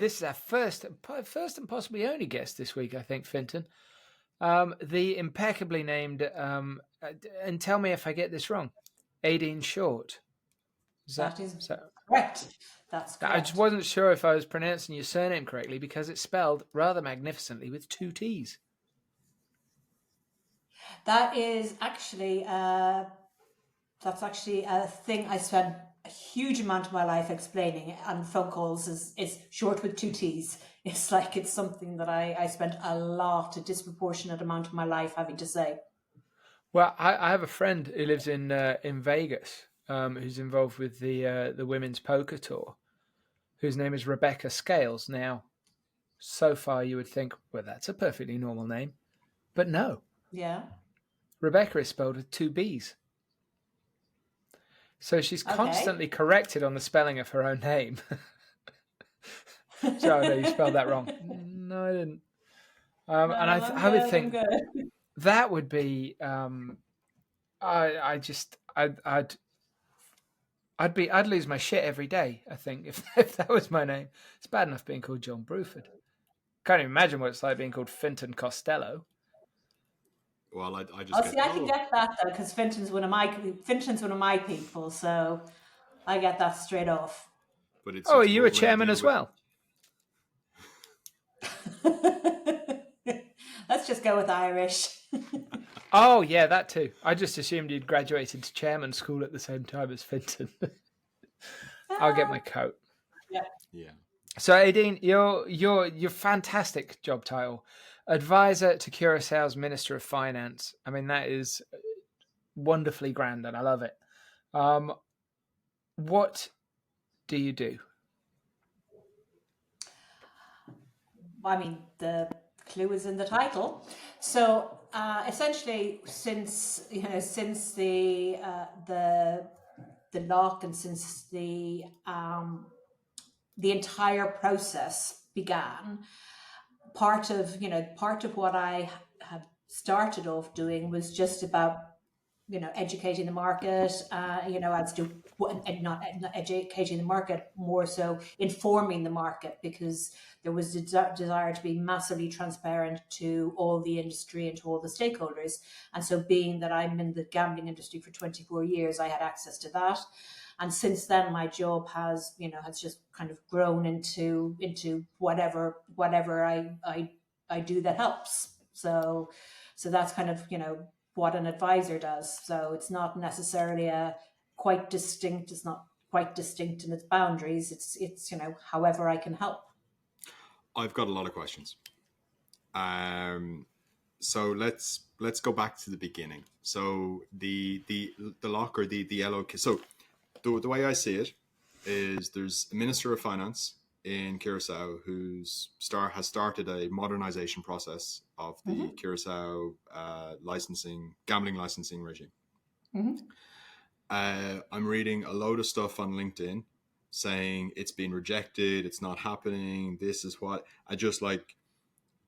this is our first and possibly only guest this week, I think, Finton. The impeccably named, and tell me if I get this wrong, Aideen Shortt. That is correct. That's correct. I just wasn't sure if I was pronouncing your surname correctly because it's spelled rather magnificently with 2 T's. That is actually that's actually a thing I spent a huge amount of my life explaining on phone calls. Is short with 2 T's. It's like it's something that I spent a disproportionate amount of my life having to say. Well, I have a friend who lives in Vegas, who's involved with the women's poker tour, whose name is Rebecca Scales. Now, so far you would think, well, that's a perfectly normal name, but no. Yeah. Rebecca is spelled with 2 B's. So she's constantly corrected on the spelling of her own name. So, no, you spelled that wrong. No, I didn't. And I would think that would be. I'd lose my shit every day, I think, if that was my name. It's bad enough being called John Bruford. Can't even imagine what it's like being called Finton Costello. Well, I just. I can get that though, because Finton's one of my people, so I get that straight off. But it's are you a chairman as well? Let's just go with Irish. Oh yeah, that too. I just assumed you'd graduated to chairman school at the same time as Finton. I'll get my coat. Yeah. So Aideen, your fantastic job title, advisor to Curaçao's Minister of Finance. I mean, that is wonderfully grand, and I love it. What do you do? I mean, the clue is in the title. So essentially, since the lock and since the entire process began, part of what I had started off doing was just about educating the market, as to not educating the market, more so informing the market, because there was a desire to be massively transparent to all the industry and to all the stakeholders. And so being that I'm in the gambling industry for 24 years, I had access to that. And since then, my job has just kind of grown into whatever I do that helps. So that's kind of, what an advisor does. So it's not necessarily quite distinct. It's not quite distinct in its boundaries. It's however I can help. I've got a lot of questions. So let's go back to the beginning. So the lock, or the yellow. So the way I see it is there's a Minister of Finance in Curacao who's has started a modernization process of the Curacao gambling licensing regime. I'm reading a load of stuff on LinkedIn saying it's been rejected, it's not happening, this is what I just like,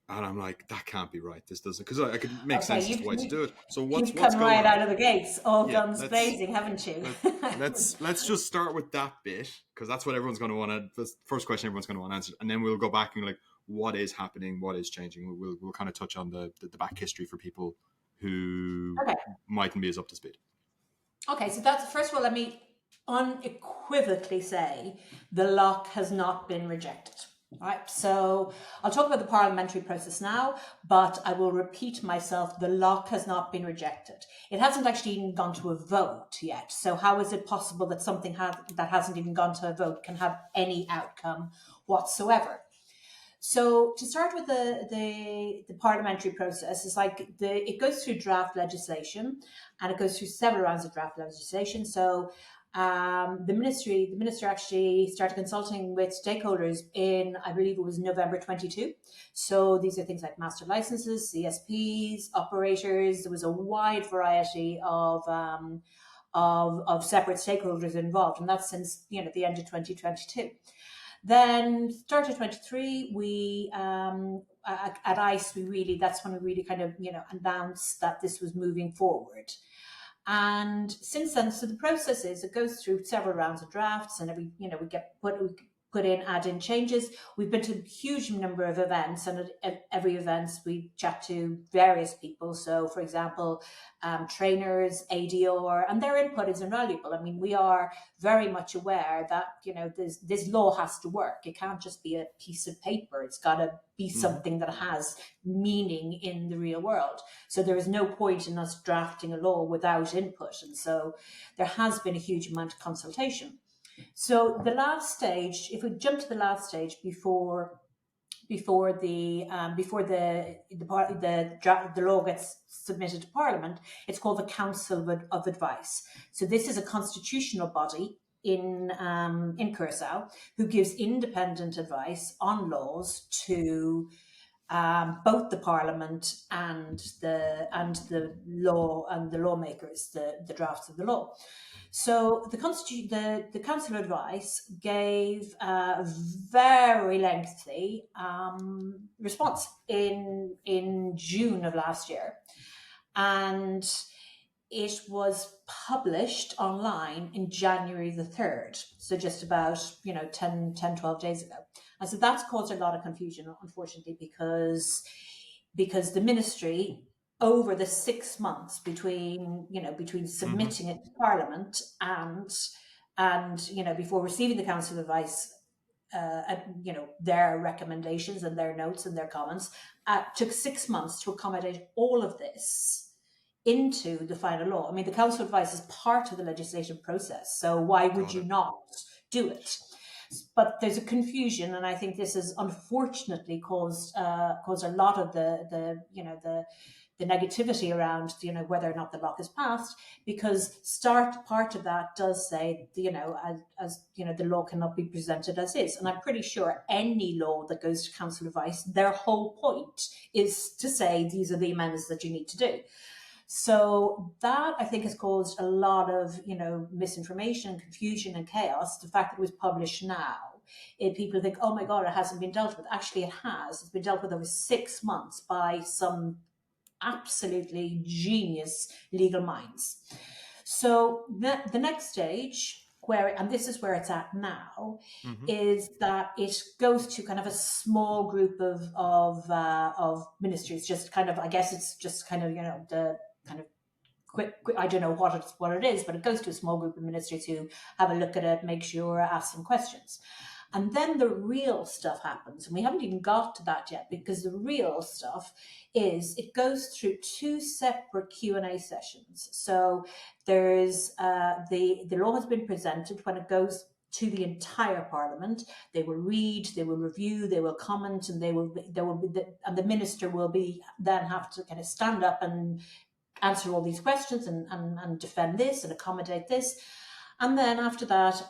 and I'm like, that can't be right. This doesn't, because I could make sense as to why to do it. So what's come going right on? Out of the gates, all guns blazing, haven't you? let's just start with that bit, because that's what everyone's going to want to. That's the first question everyone's going to want to answer, and then we'll go back and like, what is happening, what is changing. We'll kind of touch on the back history for people who mightn't be as up to speed. Okay, so that's, first of all, let me unequivocally say the lock has not been rejected. All right, so I'll talk about the parliamentary process now, but I will repeat myself. The lock has not been rejected. It hasn't actually even gone to a vote yet. So how is it possible that something that hasn't even gone to a vote can have any outcome whatsoever? So to start with the parliamentary process, is like it goes through draft legislation, and it goes through several rounds of draft legislation. So the minister actually started consulting with stakeholders in, I believe it was November 22. So these are things like master licenses, CSPs, operators. There was a wide variety of separate stakeholders involved, and that's since the end of 2022. Then started 23, we at ICE, that's when we really kind of announced that this was moving forward. And since then, so the process is it goes through several rounds of drafts, and we put in, add in changes. We've been to a huge number of events, and at every event we chat to various people. So, for example, trainers, ADR, and their input is invaluable. I mean, we are very much aware that, you know, this law has to work. It can't just be a piece of paper. It's got to be something that has meaning in the real world. So there is no point in us drafting a law without input. And so there has been a huge amount of consultation. So the last stage, if we jump to the last stage before the law gets submitted to Parliament, it's called the Council of Advice. So this is a constitutional body in Curacao who gives independent advice on laws to both the Parliament and the lawmakers, the drafts of the law. So the Council of Advice gave a very lengthy response in June of last year, and it was published online in January the 3rd, so just about 12 days ago. And so that's caused a lot of confusion, unfortunately, because the ministry, over the 6 months between submitting it to Parliament and before receiving the Council advice, their recommendations and their notes and their comments, took 6 months to accommodate all of this into the final law. I mean, the Council advice is part of the legislative process, so why would you not do it? But there's a confusion, and I think this has unfortunately caused a lot of the negativity around whether or not the law is passed, because part of that does say as the law cannot be presented as is, and I'm pretty sure any law that goes to council advice, their whole point is to say these are the amendments that you need to do. So that, I think, has caused a lot of misinformation, confusion, and chaos. The fact that it was published now, people think, oh my God, it hasn't been dealt with. Actually, it has. It's been dealt with over 6 months by some absolutely genius legal minds. So the next stage, and this is where it's at now, is that it goes to kind of a small group of ministries. Just kind of, I guess it's just kind of the kind of quick, I don't know what it is, but it goes to a small group of ministries who have a look at it, make sure, ask some questions. And then the real stuff happens. And we haven't even got to that yet, because the real stuff is it goes through 2 separate Q&A sessions. So there's the law has been presented. When it goes to the entire Parliament, they will read, they will review, they will comment, and and the minister will then have to kind of stand up and answer all these questions and defend this and accommodate this. And then after that,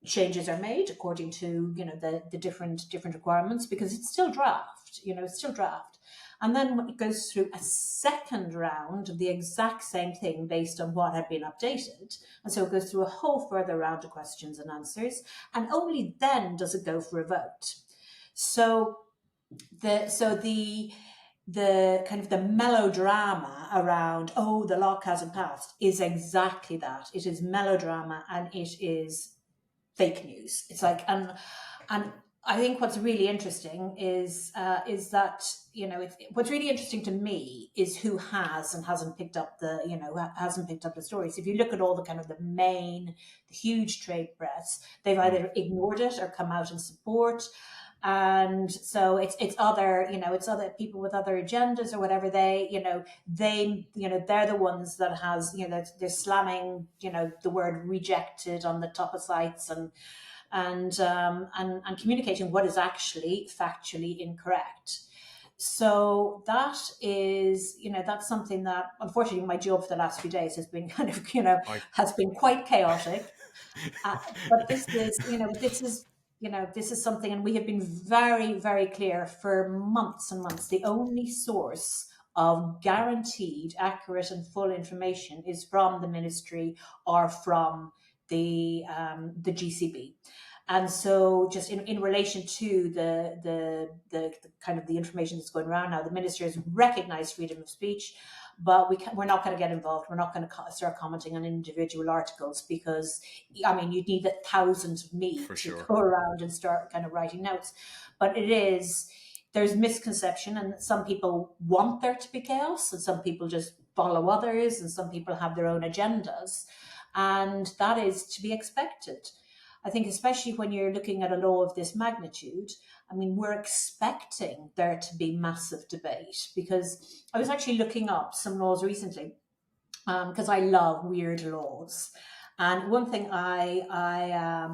changes are made according to the different requirements, because it's still draft. It's still draft. And then it goes through a second round of the exact same thing based on what had been updated. And so it goes through a whole further round of questions and answers, and only then does it go for a vote. So the kind of the melodrama around, oh, the law hasn't passed, is exactly that. It is melodrama, and it is fake news. It's like, and I think what's really interesting is that what's really interesting to me is who has and hasn't picked up the stories. If you look at all the kind of the huge trade press, they've either ignored it or come out in support. And so it's other people with other agendas or whatever. They're the ones that they're slamming the word rejected on the top of sites and communicating what is actually factually incorrect. So that is, that's something that, unfortunately, my job for the last few days has been kind of, has been quite chaotic. But this is something, and we have been very, very clear for months and months. The only source of guaranteed, accurate, and full information is from the ministry or from the GCB. And so, just in relation to the kind of the information that's going around now, the minister has recognised freedom of speech, but we're not going to get involved. We're not going to start commenting on individual articles because, I mean, you'd need thousands of me For to sure. go around and start kind of writing notes. But there's misconception, and some people want there to be chaos, and some people just follow others, and some people have their own agendas, and that is to be expected. I think, especially when you're looking at a law of this magnitude, I mean, we're expecting there to be massive debate, because I was actually looking up some laws recently, because I love weird laws. And one thing I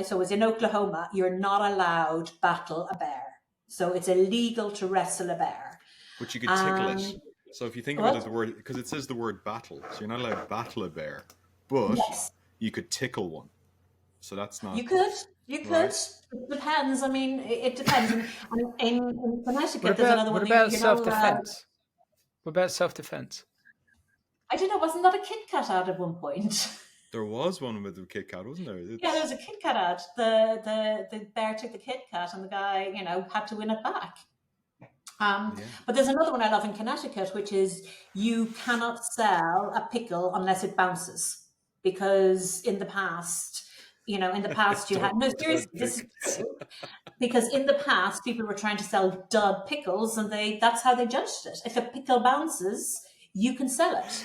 saw was in Oklahoma, you're not allowed battle a bear. So it's illegal to wrestle a bear. But you could tickle it. And So if you think about it, what? the word, because it says the word battle, so you're not allowed to battle a bear, but Yes, you could tickle one. So that's not you could. You could. right. It depends. I mean, it depends. And in What Connecticut, there's about another what one. about You're not allowed. self-defense? What about self-defense? I don't know. Wasn't that a Kit Kat ad at one point? There was one with the Kit Kat, wasn't there? Yeah, there was a Kit Kat ad. The bear took the Kit Kat, and the guy, had to win it back. Yeah. But there's another one I love in Connecticut, which is you cannot sell a pickle unless it bounces, because in the past, you had no, seriously, this is Pickles. true, because in the past people were trying to sell dud pickles, and that's how they judged it. If a pickle bounces, you can sell it.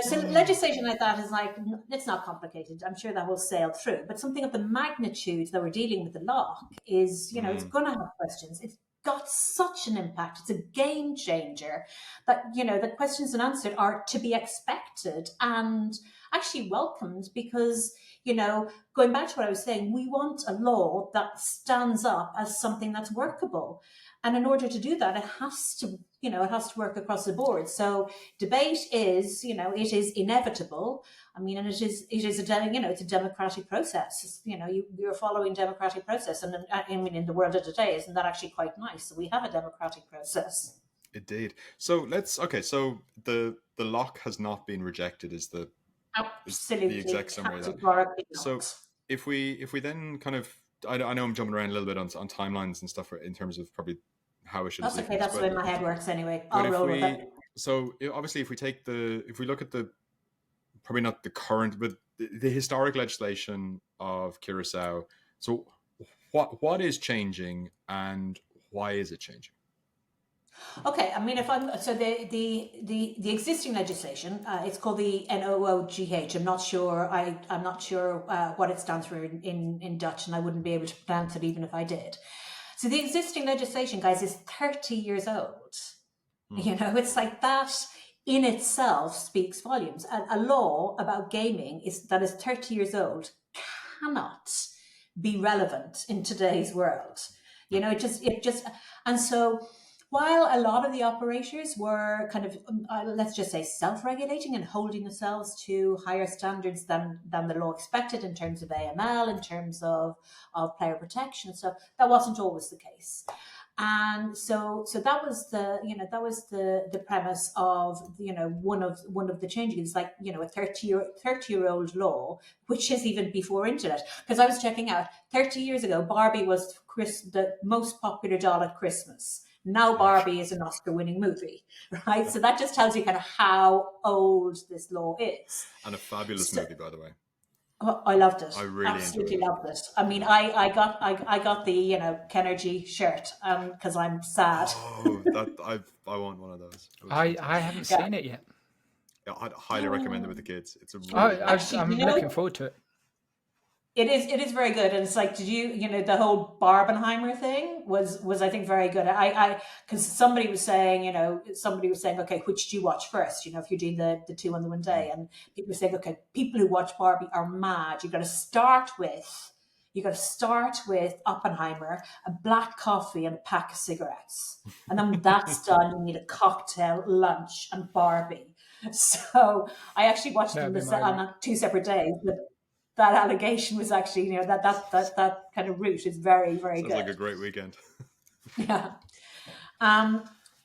So legislation like that is like, it's not complicated. I'm sure that will sail through. But something of the magnitude that we're dealing with the law is, it's going to have questions. It's got such an impact. It's a game changer that, the questions and answers are to be expected and actually welcomed, because, going back to what I was saying, we want a law that stands up as something that's workable. And in order to do that, it has to work across the board. So debate is, it is inevitable. I mean, and it is it's a democratic process. You're following democratic process, and I mean, in the world of today, isn't that actually quite nice? So we have a democratic process. Indeed. So so the lock has not been rejected, is the Absolutely, exact summary of that. categorically So not. if we then kind of, I know I'm jumping around a little bit on timelines and stuff in terms of probably how it should That's okay. sequence, That's the but way my head works anyway. but I'll if roll with we it. so obviously if we look at the, probably not the current, but the historic legislation of Curacao, so what is changing and why is it changing? Okay, I mean, if I'm so the existing legislation, it's called the NOOGH. I'm not sure what it stands for in Dutch, and I wouldn't be able to pronounce it even if I did. So the existing legislation, guys, is 30 years old. It's like that in itself speaks volumes. A law about gaming that is 30 years old cannot be relevant in today's world. It just, and so while a lot of the operators were kind of, let's just say, self-regulating and holding themselves to higher standards than the law expected in terms of AML, in terms of player protection and stuff, that wasn't always the case. And so that was the premise of one of the changes, like a 30-year-old law, which is even before internet. Because I was checking out, 30 years ago, Barbie was the most popular doll at Christmas. Now Barbie is an Oscar-winning movie, right? So that just tells you kind of how old this law is. And a fabulous movie, by the way. I loved it. I really Absolutely enjoyed it. loved it. I mean, I got the Kenergy shirt because I'm sad. Oh, that I want one of those. I haven't Yeah. seen it yet. Yeah, I'd highly recommend it with the kids. It's a really I'm looking forward to it. It is very good, and it's like, did the whole Barbenheimer thing was I think very good. I because somebody was saying, okay, which do you watch first? If you're doing the two on the one day, and people were saying, okay, people who watch Barbie are mad. You got to start with Oppenheimer, a black coffee, and a pack of cigarettes, and then when that's done, you need a cocktail, lunch, and Barbie. So I actually watched them on 2 separate days, but that allegation was actually, that kind of route is very, very sounds good. like a great weekend. Yeah.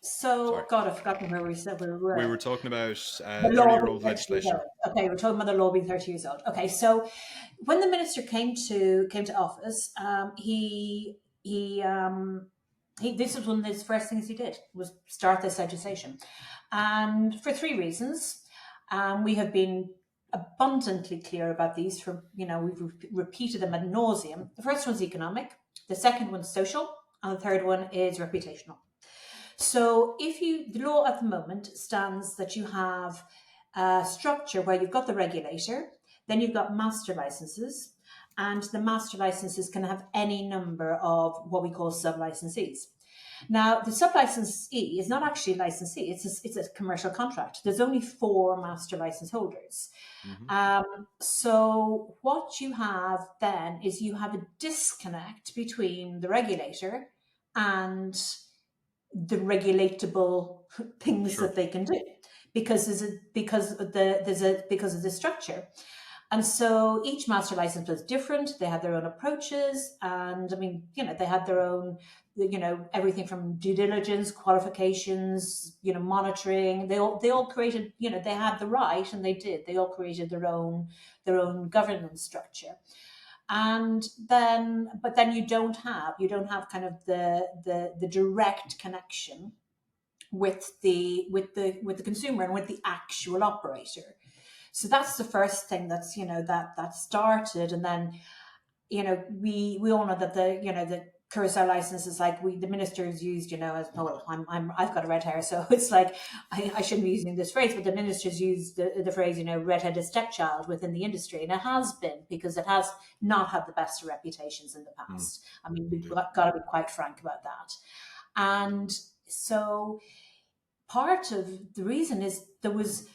So, Sorry. God, I've forgotten where we said we We were. were talking about The law being 30-year-old 30 years legislation. old. Okay, we're talking about the law being 30 years old. Okay, so when the minister came to office, this was one of his first things he did was start this legislation, and for three reasons. We have been abundantly clear about these. We've repeated them ad nauseum. The first one's economic, the second one's social, and the third one is reputational. So the law at the moment stands that you have a structure where you've got the regulator, then you've got master licenses, and the master licenses can have any number of what we call sub-licensees. Now, the sub-licensee is not actually a licensee, it's a commercial contract. There's only 4 master license holders. So what you have then is you have a disconnect between the regulator and the regulatable things Sure. that they can do because of the structure. And so each master license was different. They had their own approaches, and I mean, they had their own, everything from due diligence, qualifications, monitoring. They all created, they had the right, and they did. They all created their own governance structure. And then, but then you don't have kind of the direct connection with the consumer and with the actual operator. So that's the first thing that started. And then we all know that the Curacao license is like the ministers used, as well, I've got a red hair, so it's like I shouldn't be using this phrase, but the ministers use the phrase, redheaded stepchild within the industry, and it has been because it has not had the best of reputations in the past. I mean, we've got to be quite frank about that. And so part of the reason is there was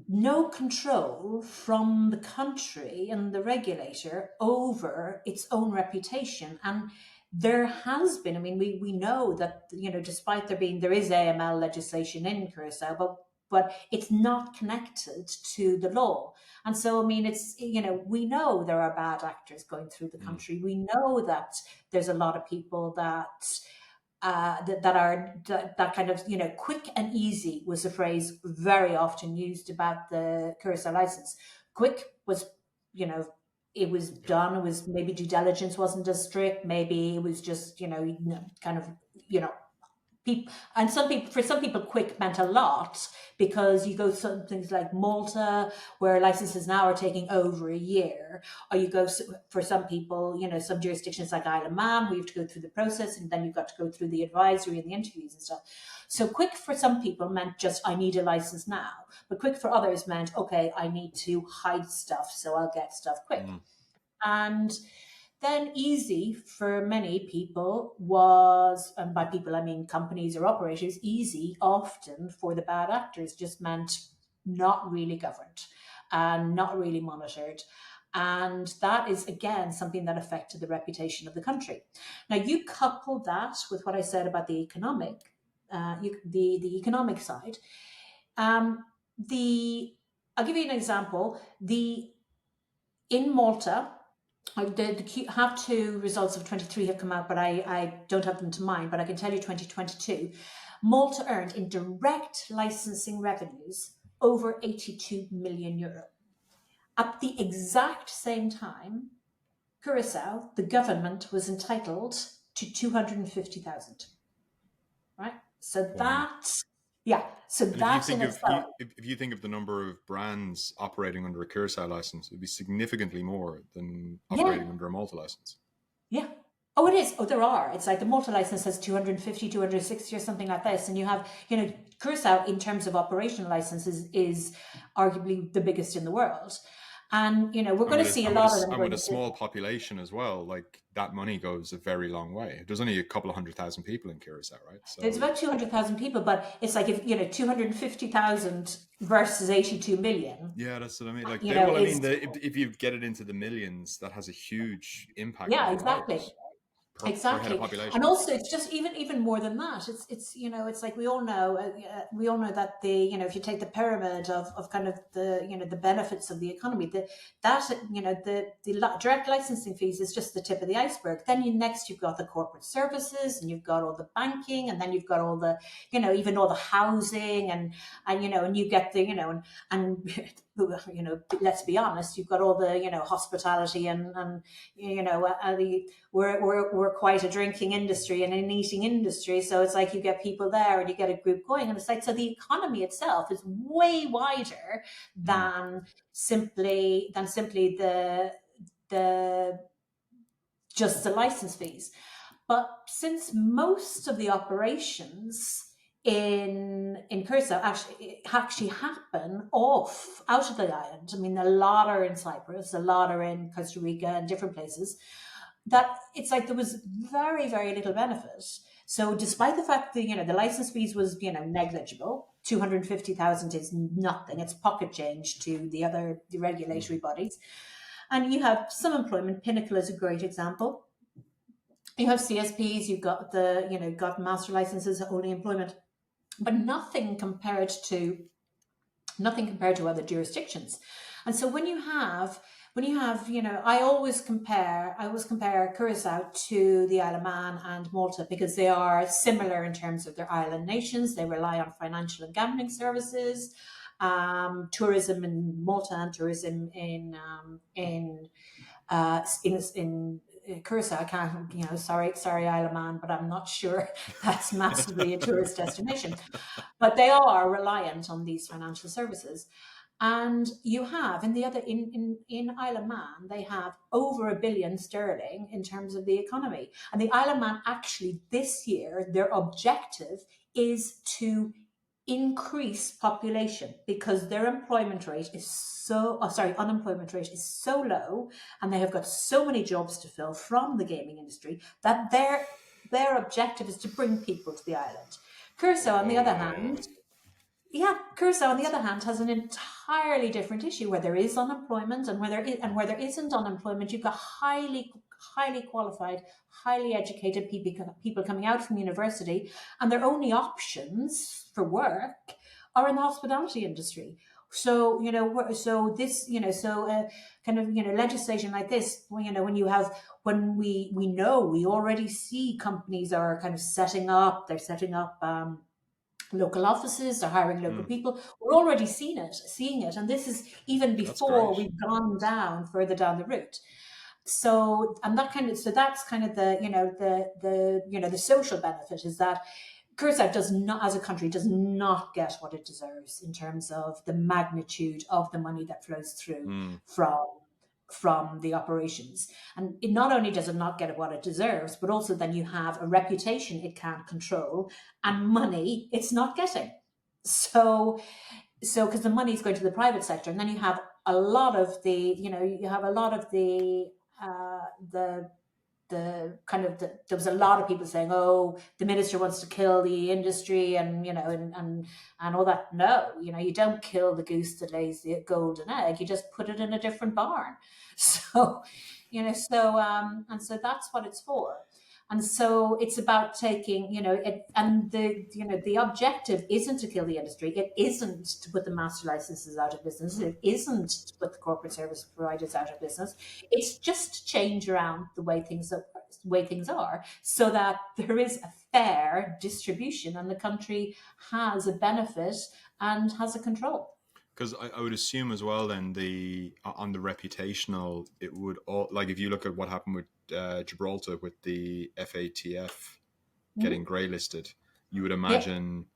no control from the country and the regulator over its own reputation. And there has been, I mean, we know that, despite there is AML legislation in Curacao, but it's not connected to the law. And so, I mean, it's, we know there are bad actors going through the country. We know that there's a lot of people that that kind of, quick and easy was a phrase very often used about the Curacao license. Quick was, it was done. It was maybe due diligence wasn't as strict. Maybe it was just, kind of, people, and for some people, quick meant a lot because you go to some things like Malta, where licenses now are taking over a year, or you go for some people, some jurisdictions like Isle of Man, where you have to go through the process, and then you've got to go through the advisory and the interviews and stuff. So quick for some people meant just I need a license now, but quick for others meant okay, I need to hide stuff, so I'll get stuff quick. And then easy for many people was, and by people I mean companies or operators, easy often for the bad actors just meant not really governed and not really monitored. And that is, again, something that affected the reputation of the country. Now, you couple that with what I said about the economic, the economic side. I'll give you an example. In Malta, the have two results of 23 have come out, but I don't have them to mind, but I can tell you 2022. Malta earned in direct licensing revenues over 82 million euro. At the exact same time, Curacao, the government was entitled to 250,000. Right? So that's, yeah. So And that in itself. if you think of the number of brands operating under a Curacao license, it'd be significantly more than operating under a Malta license. Yeah. Oh, it is. Oh, there are. It's like the Malta license has 250, 260 or something like this. And you have, Curacao in terms of operational licenses is arguably the biggest in the world. And, we're going to see a lot of them. And with a small population as well, like that money goes a very long way. There's only a couple of 100,000 people in Curacao, right? So there's about 200,000 people, but it's like, if 250,000 versus 82 million. Yeah, that's what I mean. Like, if you get it into the millions, that has a huge impact. Yeah, exactly. per head of Exactly, and population. also it's just even more than that. It's it's like we all know that if you take the pyramid of kind of the benefits of the economy, that the direct licensing fees is just the tip of the iceberg. Then next you've got the corporate services, and you've got all the banking, and then you've got all the even all the housing, and you get and let's be honest, you've got all the hospitality and we're quite a drinking industry and an eating industry, so it's like you get people there and you get a group going, and it's like, so the economy itself is way wider Mm. than simply the just the license fees. But since most of the operations in Curacao actually happen out of the island. I mean, a lot are in Cyprus, a lot are in Costa Rica and different places. That it's like there was very, very little benefit. So despite the fact that the license fees was negligible, 250,000 is nothing. It's pocket change to the regulatory bodies, and you have some employment. Pinnacle is a great example. You have CSPs, you've got got master licenses, only employment, but nothing compared to other jurisdictions. And so when you have I always compare Curacao to the Isle of Man and Malta, because they are similar in terms of their island nations. They rely on financial and gambling services, tourism in Malta and tourism in Curacao. I can't, sorry, Isle of Man, but I'm not sure that's massively a tourist destination. But they are reliant on these financial services. And you have in Isle of Man, they have over £1 billion in terms of the economy. And the Isle of Man actually this year, their objective is to increase population, because their unemployment rate is so low, and they have got so many jobs to fill from the gaming industry, that their objective is to bring people to the island. Curacao, on the other hand, has an entirely different issue, where there is unemployment, and where there isn't unemployment, you've got highly qualified, highly educated people coming out from university, and their only options for work are in the hospitality industry. So kind of legislation like this, when we already see companies are kind of setting up local offices, they're hiring local people. We're already seeing it, and this is even That's before great. we've gone further down the route. So, and that's kind of the social benefit, is that Curacao does not, as a country, does not get what it deserves in terms of the magnitude of the money that flows through Mm. from the operations. And it not only does it not get what it deserves, but also then you have a reputation it can't control, and money it's not getting. So because the money is going to the private sector, and then you have a lot of the kind of there was a lot of people saying, "Oh, the minister wants to kill the industry," and all that. No, you don't kill the goose that lays the golden egg. You just put it in a different barn. So, and so that's what it's for. And so it's about taking, and the objective isn't to kill the industry. It isn't to put the master licenses out of business. It isn't to put the corporate service providers out of business. It's just to change around the way things are, so that there is a fair distribution, and the country has a benefit and has a control. Because I would assume as well, then on the reputational, it would all, like, if you look at what happened with Gibraltar with the FATF getting Mm-hmm. grey listed, you would Yep. imagine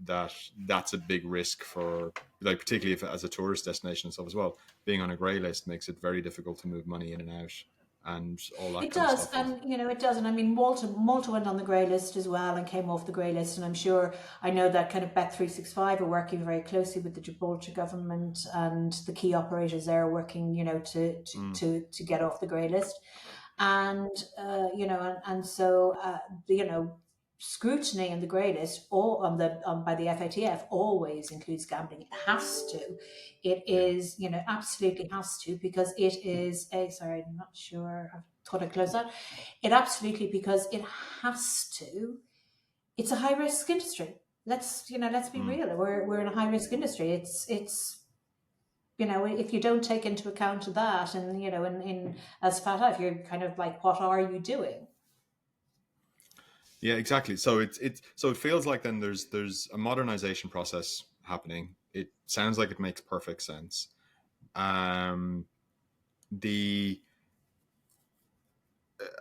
that that's a big risk for, like, particularly if as a tourist destination and stuff as well, being on a grey list makes it very difficult to move money in and out and all that It kind of does, stuff. and it does, and I mean, Malta went on the grey list as well and came off the grey list, and I know that kind of Bet365 are working very closely with the Gibraltar government, and the key operators there are working, to get off the grey list, and so scrutiny in the grey list, or by the FATF, always includes gambling. It has to. It Yeah. is, absolutely has to, because it is a. Sorry, I'm not sure. thought I'd close that. It absolutely, because it has to. It's a high risk industry. Let's be Mm. real. We're in a high risk industry. It's if you don't take into account that, and in as fat life, you're kind of like, what are you doing? Yeah, exactly. So it feels like then there's a modernization process happening. It sounds like it makes perfect sense. Um, the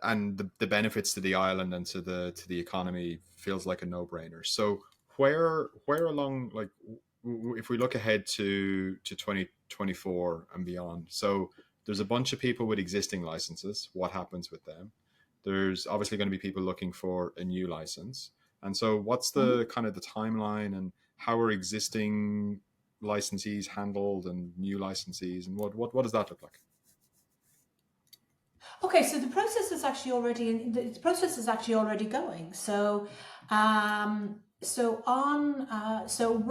the benefits to the island and to the economy feels like a no brainer. So where along, like, if we look ahead to 2024 and beyond, so there's a bunch of people with existing licenses. What happens with them? There's obviously going to be people looking for a new license, and so what's the kind of the timeline, and how are existing licensees handled and new licensees, and what does that look like? Okay, so the process is actually already the process is actually already going. So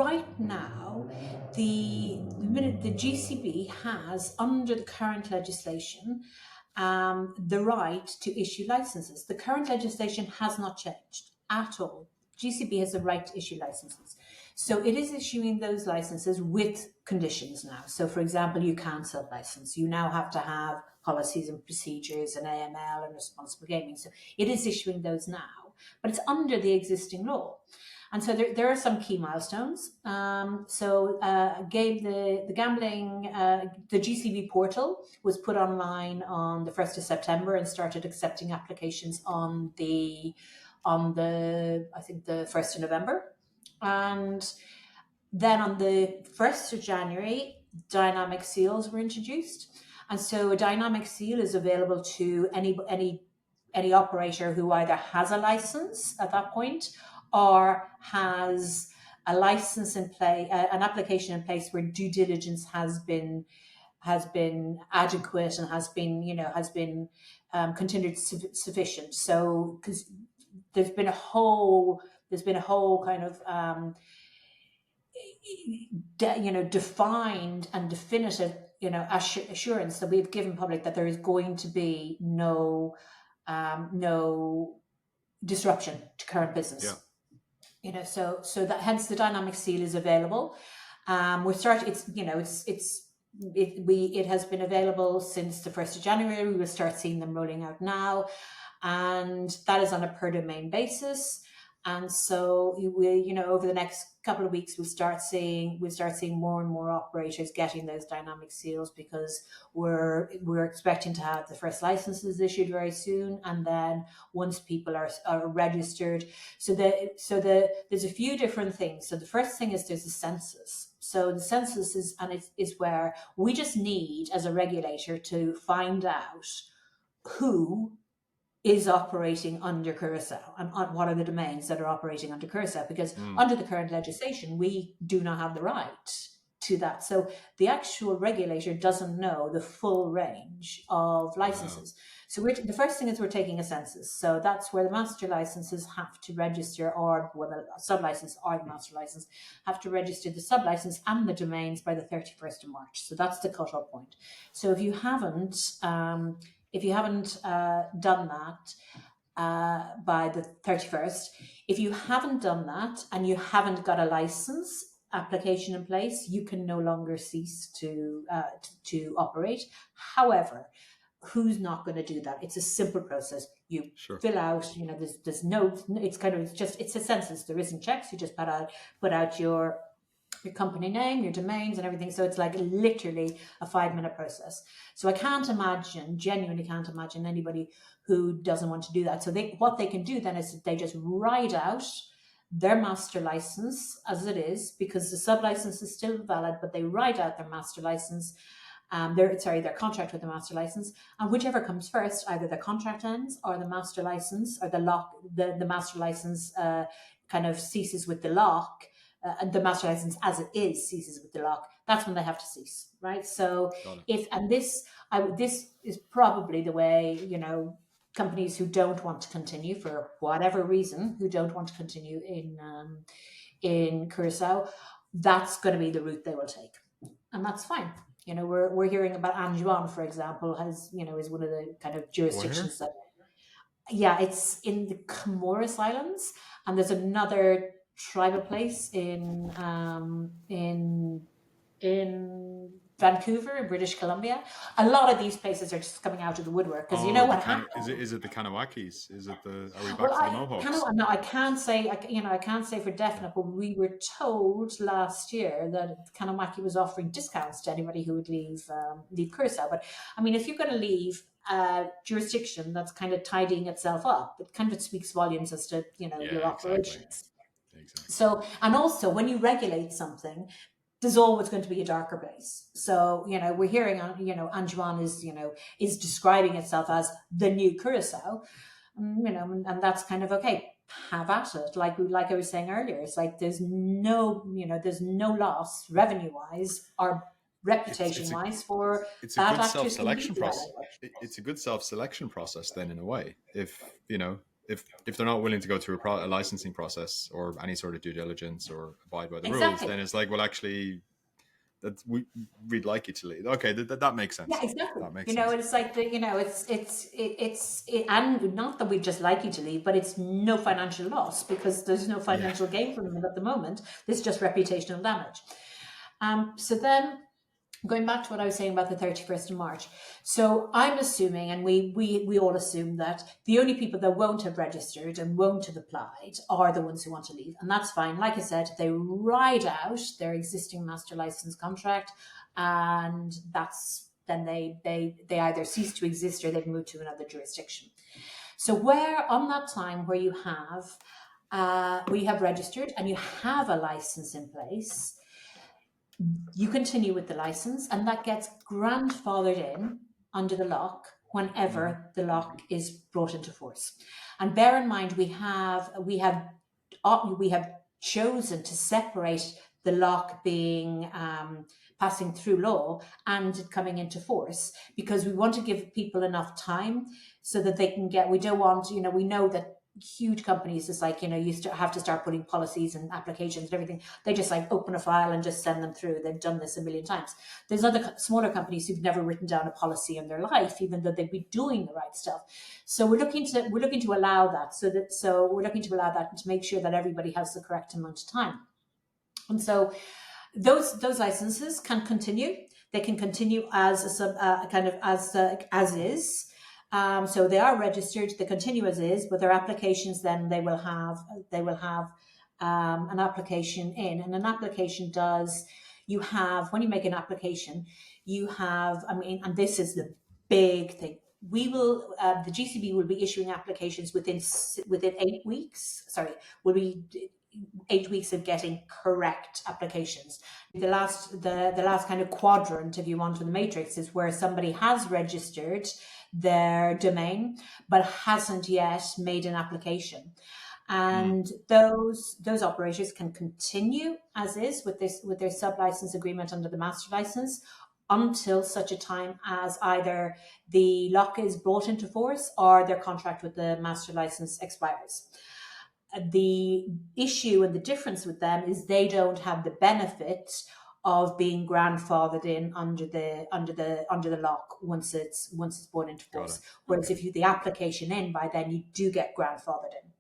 right now, the minute the GCB has, under the current legislation, the right to issue licenses. The current legislation has not changed at all. GCB has the right to issue licenses. So it is issuing those licenses with conditions now. So, for example, you can't sub-license. You now have to have policies and procedures and AML and responsible gaming. So it is issuing those now, but it's under the existing law. And so there are some key milestones. The gambling, the GCB portal was put online on the 1st of September and started accepting applications on I think the 1st of November. And then on the 1st of January, dynamic seals were introduced. And so a dynamic seal is available to any operator who either has a license at that point, or has a license in play, an application in place where due diligence has been adequate and has been considered sufficient. So, because there's been a whole kind of defined and definitive assurance that we've given public that there is going to be no disruption to current Yeah. business. So that, hence the dynamic seal is available. We're starting. It has been available since the 1st of January. We will start seeing them rolling out now, and that is on a per domain basis. And so over the next couple of weeks, we'll start seeing more and more operators getting those dynamic seals, because we're expecting to have the first licenses issued very soon, and then once people are registered, there's a few different things. So the first thing is there's a census. So the census is where we just need, as a regulator, to find out who is operating under Curacao and what are the domains that are operating under Curacao, because Mm. under the current legislation, we do not have the right to that. So the actual regulator doesn't know the full range of Wow. licenses. So the first thing is we're taking a census. So that's where the master licenses have to register, or the sub-license or the master license have to register the sub-license and the domains by the 31st of March. So that's the cut-off point. So if you haven't done that by the 31st, if you haven't done that and you haven't got a license application in place, you can no longer cease to operate. However, who's not going to do that? It's a simple process. You Sure. fill out, there's no, it's a census. There isn't checks. You just put out your company name, your domains, and everything. So it's like literally a 5-minute process. So I genuinely can't imagine anybody who doesn't want to do that. So what they can do then is they just write out their master license as it is, because the sub license is still valid, but they write out their master license. Their contract with the master license, and whichever comes first, either the contract ends or the master license, or the master license kind of ceases with the lock. The master license as it is ceases with the lock. That's when they have to cease, right? So Got it. this is probably the way, companies who don't want to continue for whatever reason, who don't want to continue in Curacao, that's going to be the route they will take, and that's fine. We're hearing about Anjouan, for example, is one of the kind of Where? jurisdictions that, yeah, it's in the Comoros Islands, and there's another tribal place in Vancouver, in British Columbia. A lot of these places are just coming out of the woodwork because you Oh, know the what kind of happened. is it the Kanawakis? Is it the? Are we Well, back to the Mohawks? no, I can't say, I can't say for Yeah. definite, but we were told last year that Kanamaki was offering discounts to anybody who would leave Curacao. But I mean, if you're going to leave a jurisdiction that's kind of tidying itself up, it kind of speaks volumes as to Yeah, your exactly. operations. Exactly. So, and also when you regulate something, there's always going to be a darker place. So, we're hearing, Anjuan is describing itself as the new Curacao, and that's kind of okay. Have at it. Like I was saying earlier, it's like there's no loss revenue wise or reputation It's a wise for it's a bad good actors who leave self-selection the process. island. It's a good self-selection process then, in a way. If if they're not willing to go through a licensing process or any sort of due diligence or abide by the rules, Exactly. then it's like, well, actually, we'd like you to leave. Okay, that makes Yeah, sense. exactly. That makes sense. It's like and not that we just like you to leave, but it's no financial loss because there's no Yeah. financial gain from them at the moment. There's just reputational damage. So then going back to what I was saying about the 31st of March. So I'm assuming, and we all assume, that the only people that won't have registered and won't have applied are the ones who want to leave. And that's fine. Like I said, they ride out their existing master license contract, and that's then they either cease to exist or they've moved to another jurisdiction. So where on that time where you have registered and you have a license in place, you continue with the license, and that gets grandfathered in under the lock Mhm. whenever the lock is brought into force. And bear in mind, we have chosen to separate the lock being passing through law and it coming into force because we want to give people enough time so that they can get. We don't want, we know that huge companies is like, have to start putting policies and applications and everything. They just like open a file and just send them through. They've done this a million times. There's other smaller companies who've never written down a policy in their life, even though they'd be doing the right stuff. So we're looking to allow that. So we're looking to allow that and to make sure that everybody has the correct amount of time. And so those licenses can continue. They can continue as a sub, kind of as is. So they are registered. They continue as is, but their applications then they will have an application in, and an application does. You have when you make an application, you have. I mean, and this is the big thing. We will the GCB will be issuing applications within 8 weeks. Sorry, will be 8 weeks of getting correct applications. The last kind of quadrant, if you want, of the matrix is where somebody has registered their domain but hasn't yet made an application. Mm. And those operators can continue as is with their sub license agreement under the master license until such a time as either the lock is brought into force or their contract with the master license expires. The issue and the difference with them is they don't have the benefit of being grandfathered in under the lock once it's brought into Got force. it. Whereas Okay. if you the application in, by then you do get grandfathered in.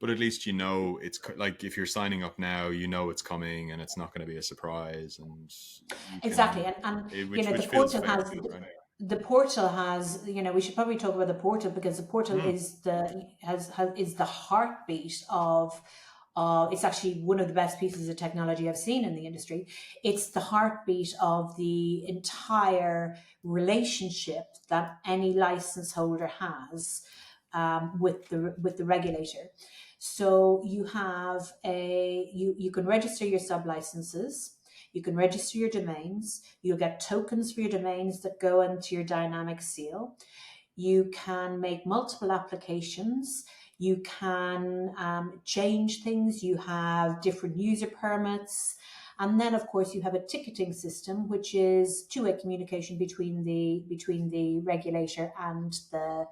But at least it's like if you're signing up now, it's coming and it's not going to be a surprise, and you Exactly, can, and the which feels portal fair, has right? we should probably talk about the portal because the portal Mm. is the heartbeat of it's actually one of the best pieces of technology I've seen in the industry. It's the heartbeat of the entire relationship that any license holder has with the regulator. So you can register your sub licenses. You can register your domains. You'll get tokens for your domains that go into your dynamic seal. You can make multiple applications. You can change things. You have different user permits. And then, of course, you have a ticketing system, which is two-way communication between the regulator and the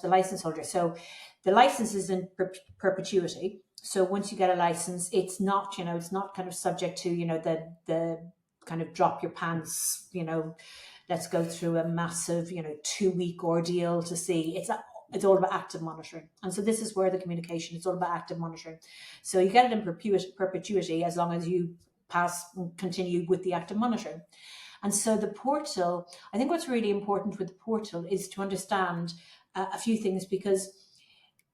license holder. So the license is in perpetuity. So once you get a license, it's not kind of subject to the kind of drop your pants, let's go through a massive, 2-week ordeal to see. It's all about active monitoring. And so this is where the communication, it's all about active monitoring. So you get it in perpetuity as long as you continue with the active monitoring. And so the portal, I think what's really important with the portal is to understand a few things, because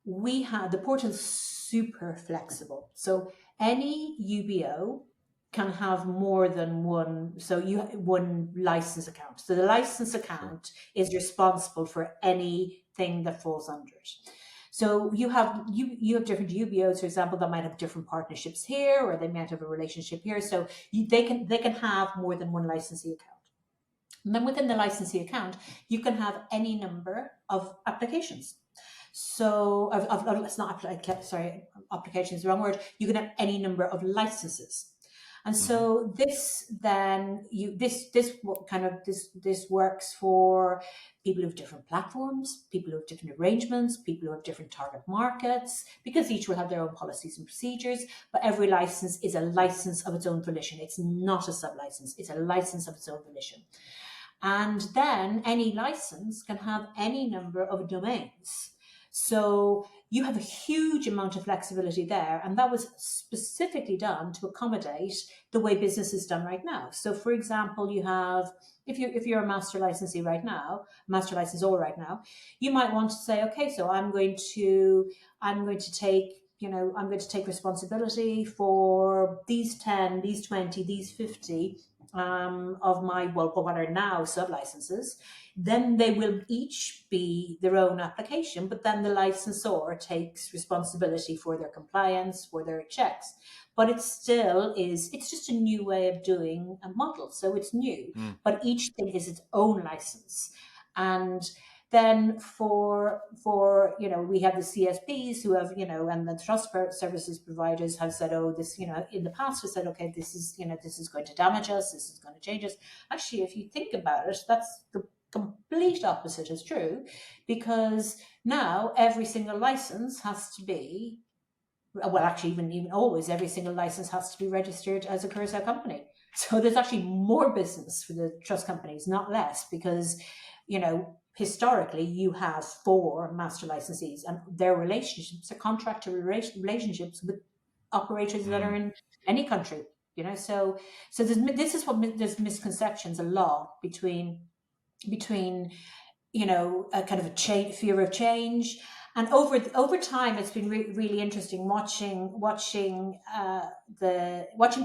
the portal is super flexible. So any UBO can have more than one license account. So the license account is responsible for anything that falls under it. So you have different UBOs, for example, that might have different partnerships here, or they might have a relationship here. So they can have more than one licensee account. And then within the licensee account, you can have any number of applications. So it's not application is the wrong word. You can have any number of licenses. And so this works for people who have different platforms, people who have different arrangements, people who have different target markets, because each will have their own policies and procedures. But every license is a license of its own volition. It's not a sub-license. It's a license of its own volition. And then any license can have any number of domains. So you have a huge amount of flexibility there, and that was specifically done to accommodate the way business is done right now. So, for example, you have, if you're a master licensor right now, you might want to say, okay, so I'm going to take responsibility for these 10, these 20, these 50 of my, what are now sub-licenses. Then they will each be their own application, but then the licensor takes responsibility for their compliance, for their checks. But it's just a new way of doing a model. So it's new, but each thing is its own license. And then for we have the CSPs who have, and the trust services providers have said, oh, this, in the past have said, okay, this is going to damage us, this is going to change us. Actually, if you think about it, that's the complete opposite is true, because now every single license has to be, well, actually, even always, every single license has to be registered as a Curacao company. So there's actually more business for the trust companies, not less, because, historically you have 4 master licensees, and their relationships are contractor relationships with operators that are in any country. So there's misconceptions a lot between a kind of a fear of change. And over time, it's been really interesting watching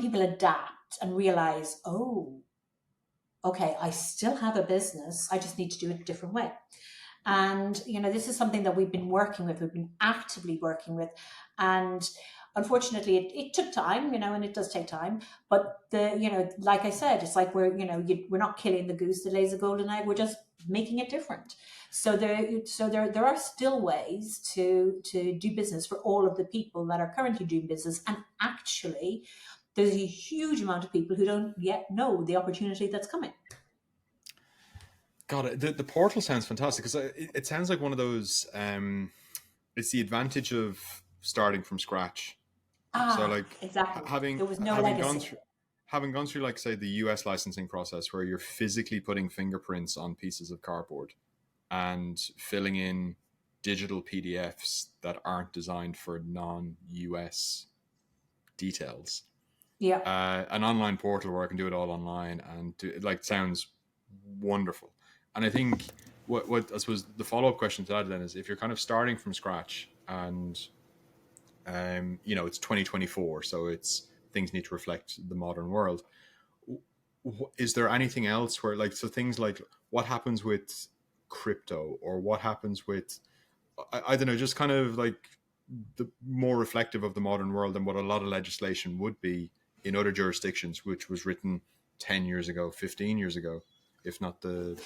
people adapt and realize, oh, okay, I still have a business. I just need to do it a different way. And this is something that we've been actively working with, and unfortunately, it took time, and it does take time. But like I said, it's like we're not killing the goose that lays the golden egg. We're just making it different. So there are still ways to do business for all of the people that are currently doing business, and actually, there's a huge amount of people who don't yet know the opportunity that's coming. God, the portal sounds fantastic, because it sounds like one of those. It's the advantage of starting from scratch. So, like, exactly, there was no legacy. Having gone through, like, say, the US licensing process, where you're physically putting fingerprints on pieces of cardboard and filling in digital PDFs that aren't designed for non-US details. Yeah. An online portal where I can do it all online and sounds wonderful. And I think what I suppose the follow-up question to that then is, if you're kind of starting from scratch and it's 2024, so things need to reflect the modern world. Is there anything else where, things like what happens with crypto, or what happens with, I don't know, just kind of like the more reflective of the modern world than what a lot of legislation would be in other jurisdictions, which was written 10 years ago, 15 years ago, if not as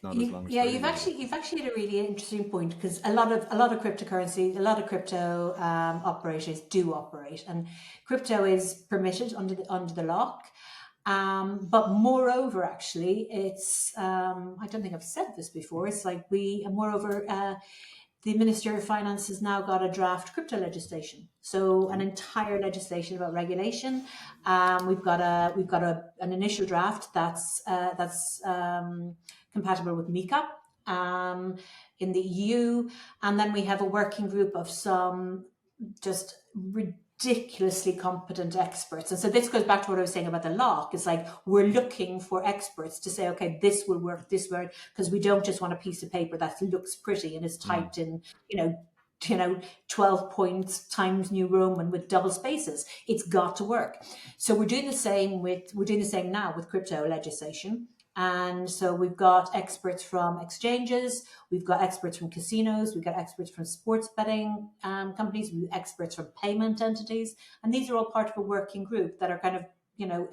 long as you've actually had a really interesting point, because a lot of cryptocurrency, a lot of crypto operators do operate, and crypto is permitted under the lock. But moreover, actually, it's I don't think I've said this before. It's like the Minister of Finance has now got a draft crypto legislation, so an entire legislation about regulation. We've got an initial draft that's compatible with MiCA in the EU, and then we have a working group of some just ridiculously competent experts. And so this goes back to what I was saying about the lock. It's like we're looking for experts to say, okay, this will work, this will, because we don't just want a piece of paper that looks pretty and is typed in, 12 points Times New Roman with double spaces. It's got to work. So we're doing the same now with crypto legislation. And so we've got experts from exchanges, we've got experts from casinos, we've got experts from sports betting companies, we've got experts from payment entities, and these are all part of a working group that are kind of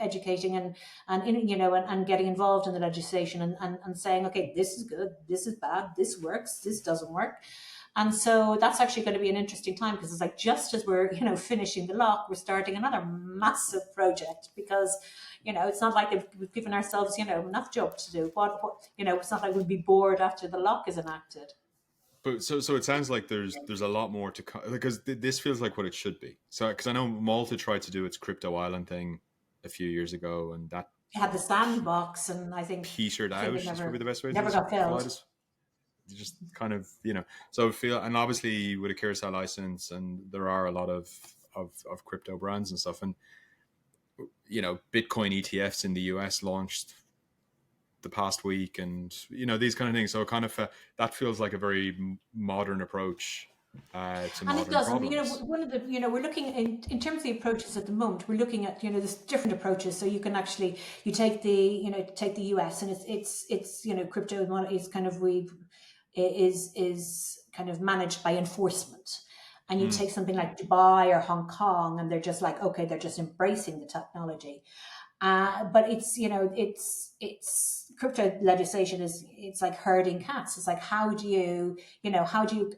educating and getting involved in the legislation and saying, okay, this is good, this is bad, this works, this doesn't work. And so that's actually going to be an interesting time, because it's like just as we're finishing the lock, we're starting another massive project, because it's not like we've given ourselves enough job to do. What it's not like we'll be bored after the lock is enacted. But so it sounds like there's a lot more to come, because this feels like what it should be. So because I know Malta tried to do its crypto island thing a few years ago, and that It had the sandbox, and I think petered out is probably the best way to never got filled. Just kind of so feel, and obviously with a Curacao license, and there are a lot of crypto brands and stuff, and Bitcoin ETFs in the US launched the past week, and these kind of things. So it kind of that feels like a very modern approach to and modern it does. problems. And one of the we're looking in terms of the approaches at the moment. We're looking at there's different approaches. So you can actually take the US, and it's crypto is kind of is kind of managed by enforcement. And you take something like Dubai or Hong Kong, and they're just like, okay, they're just embracing the technology. But it's crypto legislation it's like herding cats. It's like, how do you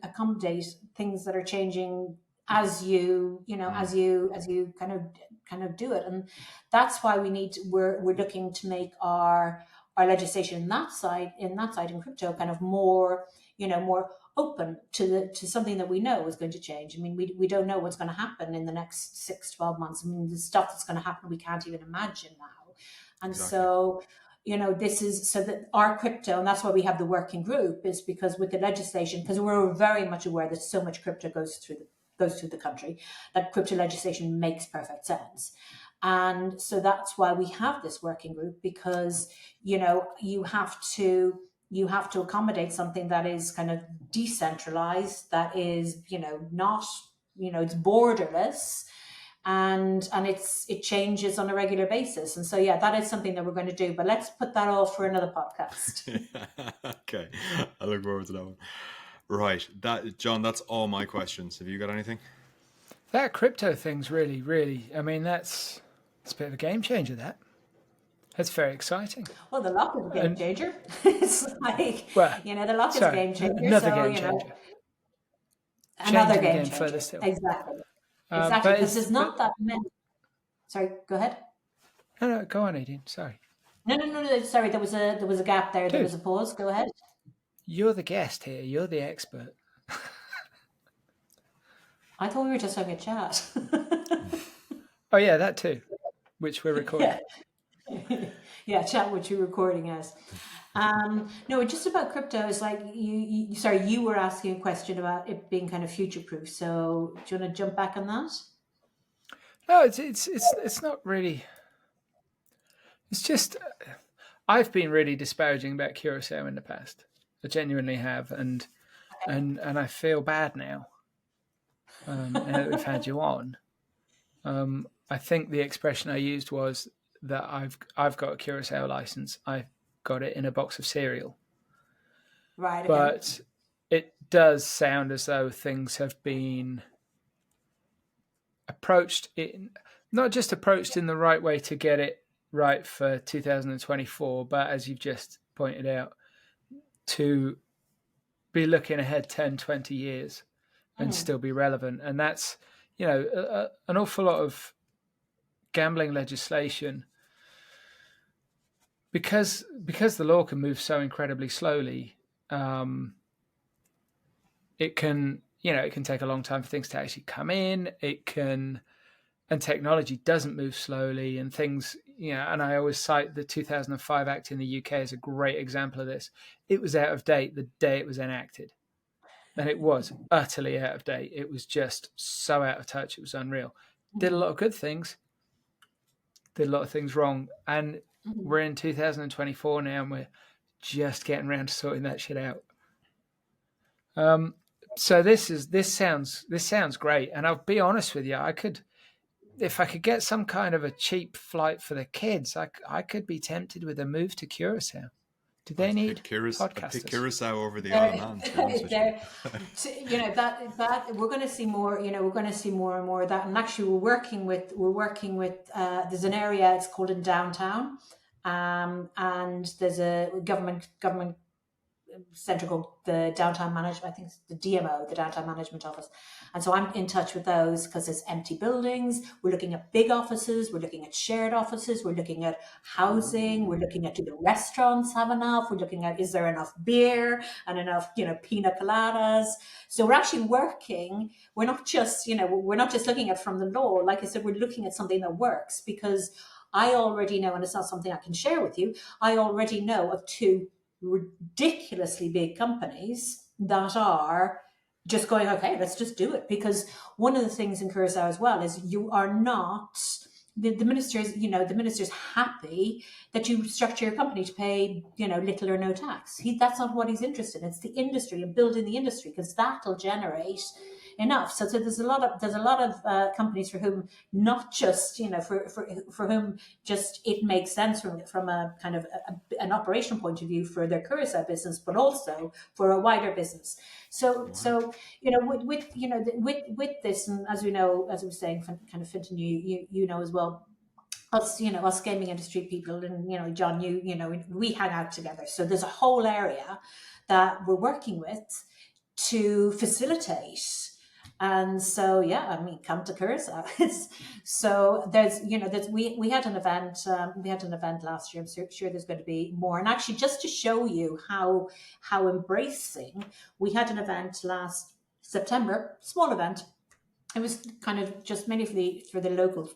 accommodate things that are changing as you kind of do it. And that's why we're looking to make our legislation in crypto kind of more open to something that we know is going to change. I mean, we don't know what's going to happen in the next 6-12 months. I mean, the stuff that's going to happen we can't even imagine now. And Exactly. so this is so that our crypto, and that's why we have the working group, is because with the legislation, because we're very much aware that so much crypto goes through the country, that crypto legislation makes perfect sense. And so that's why we have this working group, because you have to accommodate something that is kind of decentralized, that is not it's borderless, and it changes on a regular basis. And so that is something that we're going to do, but let's put that all for another podcast. Okay, I look forward to that one. Right, John, that's all my questions. Have you got anything? That crypto thing's really, really, I mean, it's a bit of a game changer, That's very exciting. Well, the lock is a game changer. It's like, the lock is a game changer. Another game changer. Another game changer. Further still. Exactly. Because there's not that many. Sorry, go ahead. No, go on, Aideen. Sorry. No. Sorry, there was a gap there. Dude, there was a pause. Go ahead. You're the guest here. You're the expert. I thought we were just having a chat. Oh yeah, that too, which we're recording. Yeah, chat which you're recording as. No, just about crypto is like you were asking a question about it being kind of future proof. So do you want to jump back on that? No, it's not really. It's just I've been really disparaging about Curacao in the past. I genuinely have, and I feel bad now. Now that we've had you on, I think the expression I used was that I've got a Curacao license. I got it in a box of cereal. Right. Okay. But it does sound as though things have been not just approached in the right way to get it right for 2024, but as you've just pointed out, to be looking ahead 10, 20 years and still be relevant. And that's, an awful lot of gambling legislation, because the law can move so incredibly slowly. It can, it can take a long time for things to actually come in. And technology doesn't move slowly, and things, and I always cite the 2005 Act in the UK as a great example of this. It was out of date the day it was enacted. And it was utterly out of date. It was just so out of touch. It was unreal. Did a lot of good things, did a lot of things wrong. And we're in 2024 now, and we're just getting around to sorting that shit out. So this sounds great. And I'll be honest with you, if I could get some kind of a cheap flight for the kids, I could be tempted with a move to Curacao. Do they need podcasters? I'd pick Curacao over the Isle of Man, to be honest with you. That we're going to see more. We're going to see more and more of that. And actually, we're working with. There's an area. It's called in downtown, and there's a government centre called the downtown management. I think it's the DMO, the downtown management office. And so I'm in touch with those because there's empty buildings. We're looking at big offices. We're looking at shared offices. We're looking at housing. We're looking at, do the restaurants have enough? We're looking at, is there enough beer and enough, pina coladas? So we're actually working. We're not just looking at from the law. Like I said, we're looking at something that works, because I already know, and it's not something I can share with you, I already know of two ridiculously big companies that are just going, okay, let's just do it. Because one of the things in Curacao as well is you are not, the minister's happy that you structure your company to pay, little or no tax. That's not what he's interested in. It's the industry and building the industry, because that'll generate enough. So there's a lot of companies for whom not just for whom just it makes sense from a kind of an operational point of view for their Curacao business, but also for a wider business. So with this, and as we know, as I was saying, kind of Fintan, you know as well, us gaming industry people, and John, we hang out together. So there's a whole area that we're working with to facilitate. And so, come to Curacao. So we had an event. Last year. I'm sure there's going to be more. And actually, just to show you how embracing, we had an event last September, small event. It was kind of just mainly for the locals.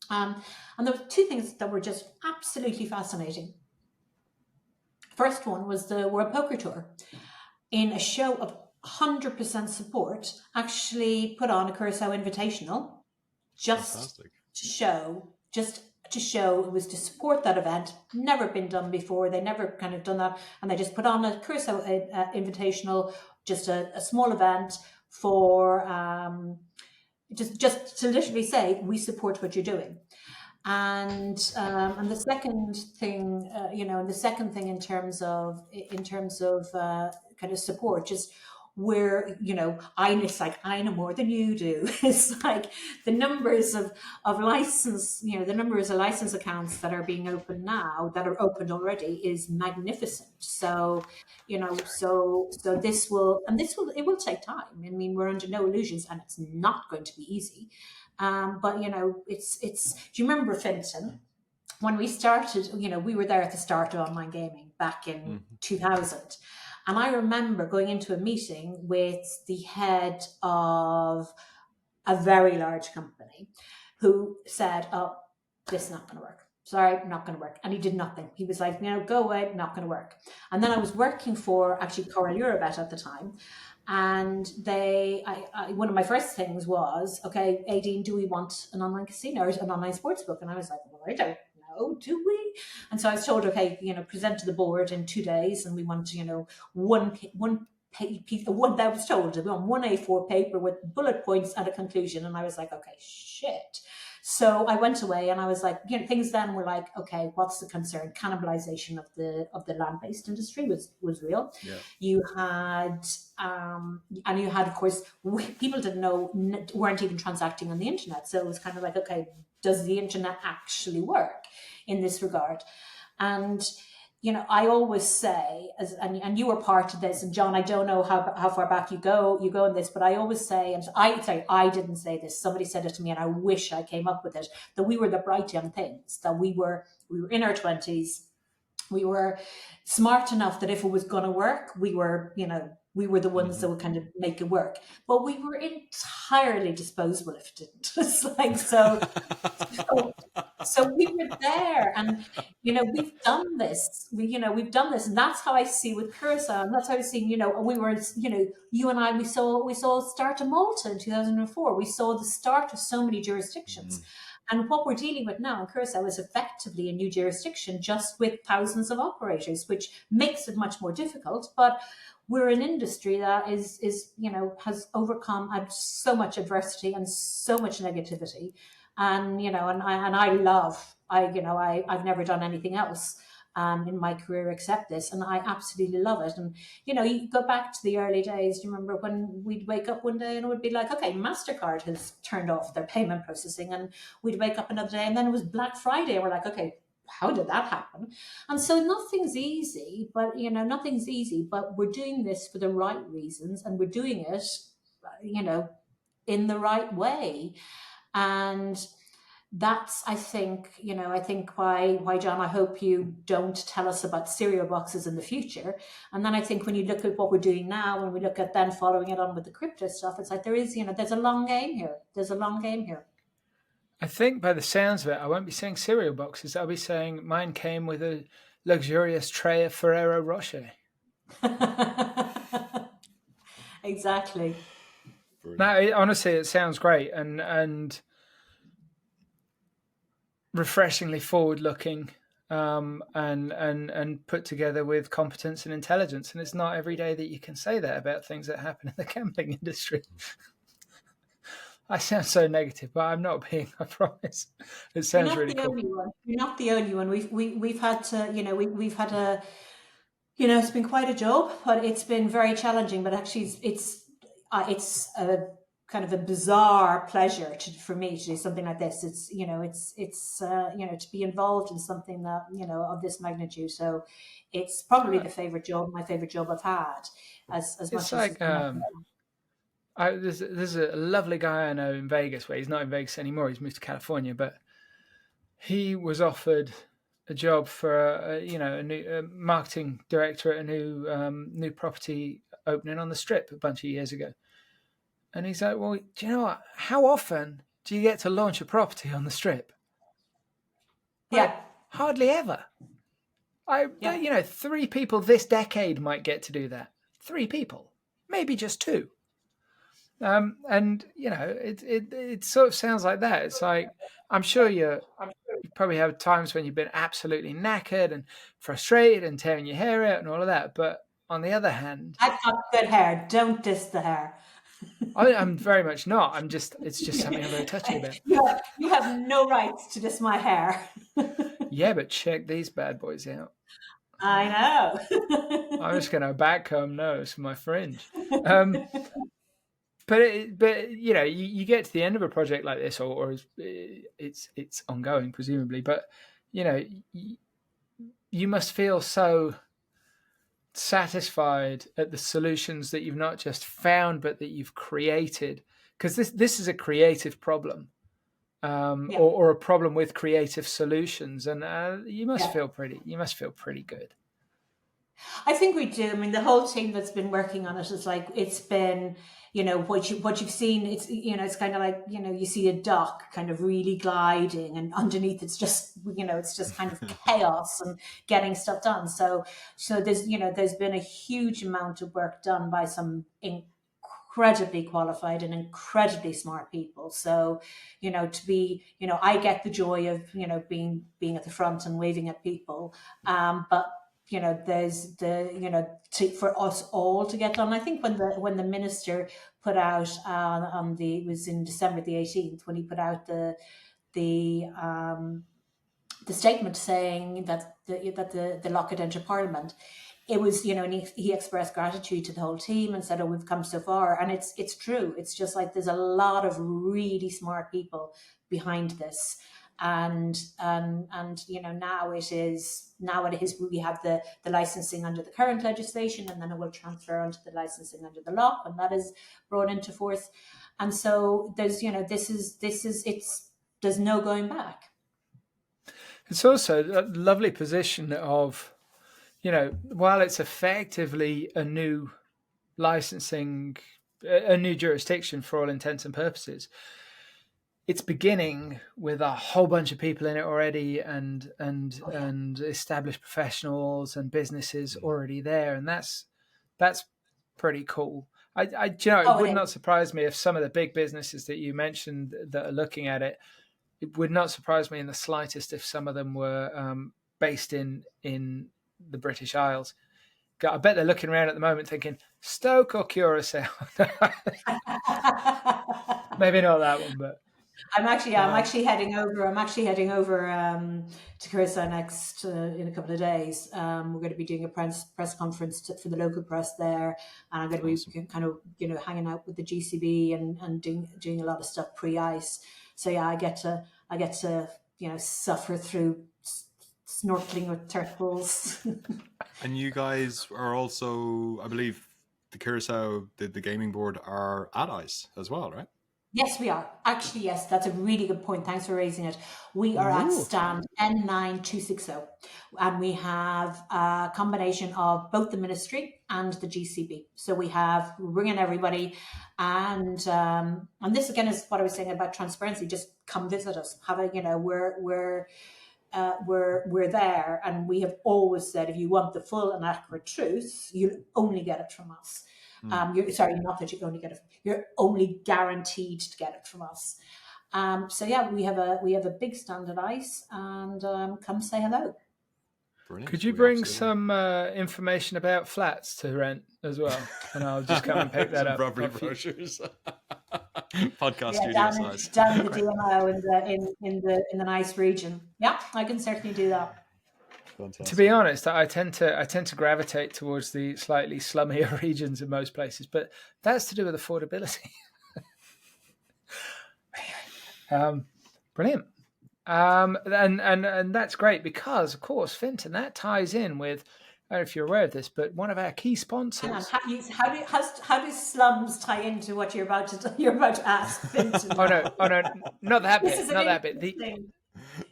And there were two things that were just absolutely fascinating. First one was the World Poker Tour, in a show of 100% support, actually put on a Curacao Invitational just to show it was to support that event. Never been done before. They never kind of done that. And they just put on a Curacao Invitational, just a small event for just to literally say, we support what you're doing. And the second thing, in terms of kind of support, just where it's like I know more than you do. It's like the numbers of license, the numbers of license accounts that are being opened now, that are opened already, is magnificent. So this will take time. I mean, we're under no illusions, and it's not going to be easy. But it's. Do you remember, Fintan, when we started? We were there at the start of online gaming back in 2000. And I remember going into a meeting with the head of a very large company, who said, "Oh, this is not going to work. Sorry, not going to work." And he did nothing. He was like, "Go away, not going to work." And then I was working for actually Coral Eurobet at the time. And one of my first things was, okay, Aideen, do we want an online casino or an online sportsbook? And I was like, well, I don't know, do we? And so I was told, okay, present to the board in 2 days, and we want, one piece, that was told, we want one A4 paper with bullet points and a conclusion. And I was like, okay, shit. So I went away, and I was like, things then were like, okay, what's the concern? Cannibalization of the land-based industry was real. Yeah. You had, of course, people didn't know, weren't even transacting on the internet. So it was kind of like, okay, does the internet actually work in this regard? And I always say, and you were part of this, and John, I don't know how far back you go in this, but I always say, and I didn't say this, somebody said it to me, and I wish I came up with it, that we were the bright young things, that we were in our 20s, we were smart enough that if it was going to work, we were, We were the ones Mm-hmm. that would kind of make it work, but we were entirely disposable if it didn't. It's like so so we were there, and we've done this. We've done this, and that's how I see with Curacao, and that's how I see. We were, you and I, we saw start of Malta in 2004. We saw the start of so many jurisdictions, and what we're dealing with now in Curacao is effectively a new jurisdiction, just with thousands of operators, which makes it much more difficult. But we're an industry that is has overcome so much adversity and so much negativity, and I love I've never done anything else in my career except this, and I absolutely love it. And you go back to the early days. You remember when we'd wake up one day and it would be like, okay, MasterCard has turned off their payment processing, and we'd wake up another day and then it was Black Friday. We're like, okay, how did that happen? And so nothing's easy, but nothing's easy, but we're doing this for the right reasons, and we're doing it, in the right way. And that's, I think why John, I hope you don't tell us about cereal boxes in the future. And then I think when you look at what we're doing now, when we look at then following it on with the crypto stuff, it's like there's a long game here. There's a long game here. I think by the sounds of it, I won't be saying cereal boxes. I'll be saying mine came with a luxurious tray of Ferrero Rocher. Exactly. No, honestly, it sounds great and refreshingly forward-looking, and put together with competence and intelligence. And it's not every day that you can say that about things that happen in the gambling industry. I sound so negative, but I'm not being. I promise. It sounds really cool. You're not the only one. We've had to, we've had a, it's been quite a job, but it's been very challenging. But actually, it's a kind of a bizarre pleasure for me to do something like this. It's to be involved in something that of this magnitude. So it's probably my favorite job I've had. As It's much like as there's a lovely guy I know in Vegas. Where he's not in Vegas anymore. He's moved to California, but he was offered a job for a new marketing director at a new property opening on the Strip a bunch of years ago. And he's like, well, do you know what? How often do you get to launch a property on the Strip? Like, hardly ever. Yeah. 3 people this decade might get to do that. 3 people, maybe just 2. And it sort of sounds like that. It's like, I'm sure you probably have times when you've been absolutely knackered and frustrated and tearing your hair out and all of that. But on the other hand, I've got good hair. Don't diss the hair. I'm very much not. It's just something I'm very touchy about. You have no rights to diss my hair. Yeah, but check these bad boys out. I know. I'm just going to backcomb nose for my fringe. But you get to the end of a project like this, or it's ongoing presumably. But you must feel so satisfied at the solutions that you've not just found, but that you've created. Because this is a creative problem, or a problem with creative solutions, and you must feel pretty good. I think we do. I mean, the whole team that's been working on it is like, it's been, what you've seen. It's kind of like, you see a duck kind of really gliding, and underneath it's just kind of chaos and getting stuff done. So there's been a huge amount of work done by some incredibly qualified and incredibly smart people. So, to be, I get the joy of, being at the front and waving at people. But there's for us all to get done. I think when the minister put out it was in December the 18th, when he put out the statement saying that the Lock had entered Parliament, it was, and he expressed gratitude to the whole team and said, "Oh, we've come so far." And it's true. It's just like there's a lot of really smart people behind this. And now it is we have the licensing under the current legislation, and then it will transfer onto the licensing under the law when that is brought into force. And so there's there's no going back. It's also a lovely position of, while it's effectively a new licensing a new jurisdiction for all intents and purposes. It's beginning with a whole bunch of people in it already, and established professionals and businesses already there, and that's pretty cool. It would not surprise me if some of the big businesses that you mentioned that are looking at it. It would not surprise me in the slightest if some of them were based in the British Isles. I bet they're looking around at the moment thinking Stoke or Curacao. Maybe not that one, but I'm actually heading over. I'm actually heading over to Curacao next in a couple of days. We're going to be doing a press conference for the local press there, and I'm going to be kind of hanging out with the GCB and doing a lot of stuff pre-ice. So yeah, I get to suffer through snorkeling with turtles. And you guys are also, I believe, the Curacao, the gaming board are at ICE as well, right? Yes, we are. Actually, yes, that's a really good point. Thanks for raising it. We are at stand N9260, and we have a combination of both the ministry and the GCB. So we're bringing everybody, and this again is what I was saying about transparency. Just come visit us. We're there, and we have always said if you want the full and accurate truth, you'll only get it from us. Sorry, not that you only get it. You're only guaranteed to get it from us. So yeah, we have a big stand at ICE, and come say hello. Brilliant. Could you bring some information about flats to rent as well, and I'll just come and pick that up. Property brochures. Podcast studio size. Down in the DMO in the nice region. Yeah, I can certainly do that. Fantastic. To be honest, I tend to gravitate towards the slightly slummier regions in most places, but that's to do with affordability. Brilliant. And that's great because, of course, Fintan, that ties in with, I don't know if you're aware of this, but one of our key sponsors. How do slums tie into what you're about to ask, Fintan? Oh no, not that bit. Not that bit.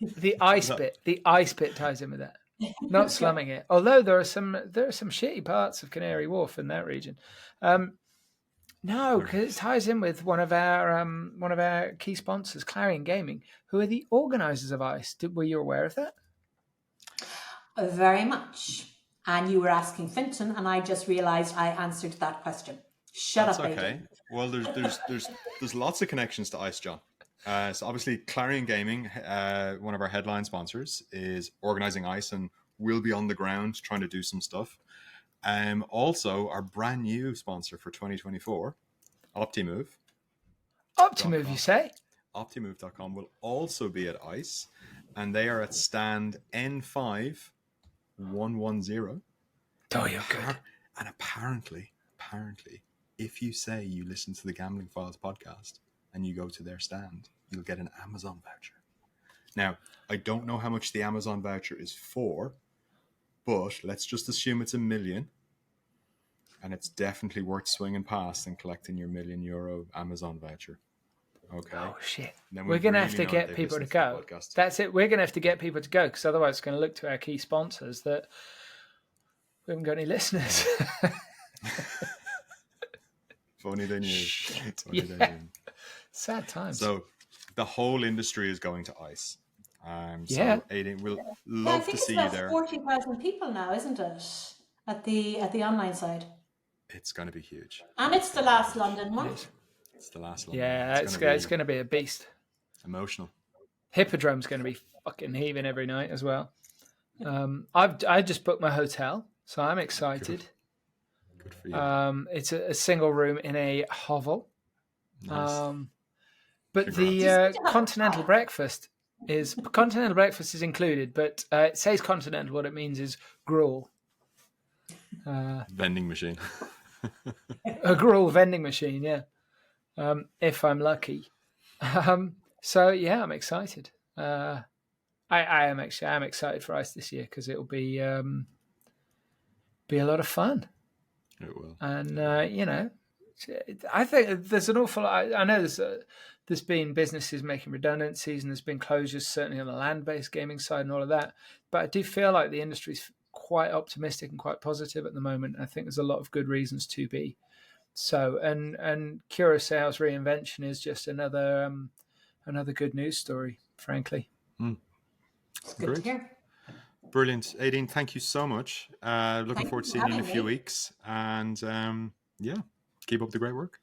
The ice bit. The ice bit ties in with that. Not slumming it. Although there are some shitty parts of Canary Wharf in that region. No, because it ties in with one of our key sponsors, Clarion Gaming, who are the organisers of ICE. Were you aware of that? Very much. And you were asking Fintan, and I just realised I answered that question. That's up, okay. Well, there's lots of connections to ICE, John. So obviously, Clarion Gaming, one of our headline sponsors, is organising ICE, and we'll be on the ground trying to do some stuff. Also, our brand new sponsor for 2024, Optimove. Optimove, you say? Optimove.com will also be at ICE, and they are at stand N5110. Oh, you're good. And apparently, if you say you listen to the Gambling Files podcast and you go to their stand, you'll get an Amazon voucher. Now, I don't know how much the Amazon voucher is for, but let's just assume it's €1 million, and it's definitely worth swinging past and collecting your €1 million Amazon voucher. Okay. Oh shit! We're gonna have to get people to go. That's it. We're gonna have to get people to go because otherwise, it's going to look to our key sponsors that we haven't got any listeners. If only they knew. Sad times. So the whole industry is going to ICE. Yeah. Aideen, we'll love to see you there. 40,000 people now, isn't it? At the online side. It's going to be huge. And it's the last London one. It's the last London. Yeah, it's going to be a beast. Emotional. Hippodrome's going to be fucking heaving every night as well. I just booked my hotel, so I'm excited. Good for you. It's a single room in a hovel. Nice. But the continental breakfast is included, but it says continental. What it means is gruel. Vending machine. A gruel vending machine, yeah. If I'm lucky. So yeah, I'm excited. I am excited for ICE this year because it'll be a lot of fun. It will. And I think there's an awful lot. I know there's been businesses making redundancies and there's been closures, certainly on the land-based gaming side and all of that. But I do feel like the industry's quite optimistic and quite positive at the moment. I think there's a lot of good reasons to be. So, and Curaçao's reinvention is just another good news story, frankly. It's good to Great. hear. Brilliant. Aideen, thank you so much. Looking Thank forward to you for seeing you in a having few me. weeks. And yeah, keep up the great work.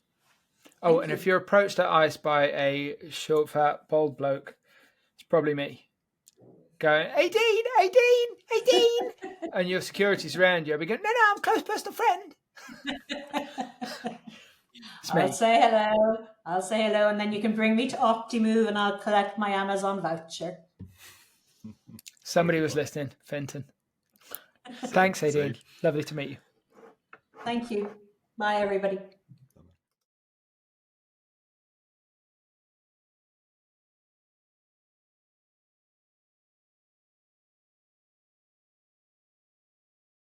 Oh, Thank and you. if you're approached at ice by a short, fat, bald bloke, it's probably me. Going, Aideen, Aideen, Aideen, and your security's around you. I'll be going, no, I'm a close personal friend. It's I'll me. say hello. I'll say hello, and then you can bring me to Optimove, and I'll collect my Amazon voucher. Somebody was listening, Fenton. Thanks, Aideen. Safe. Lovely to meet you. Thank you. Bye, everybody.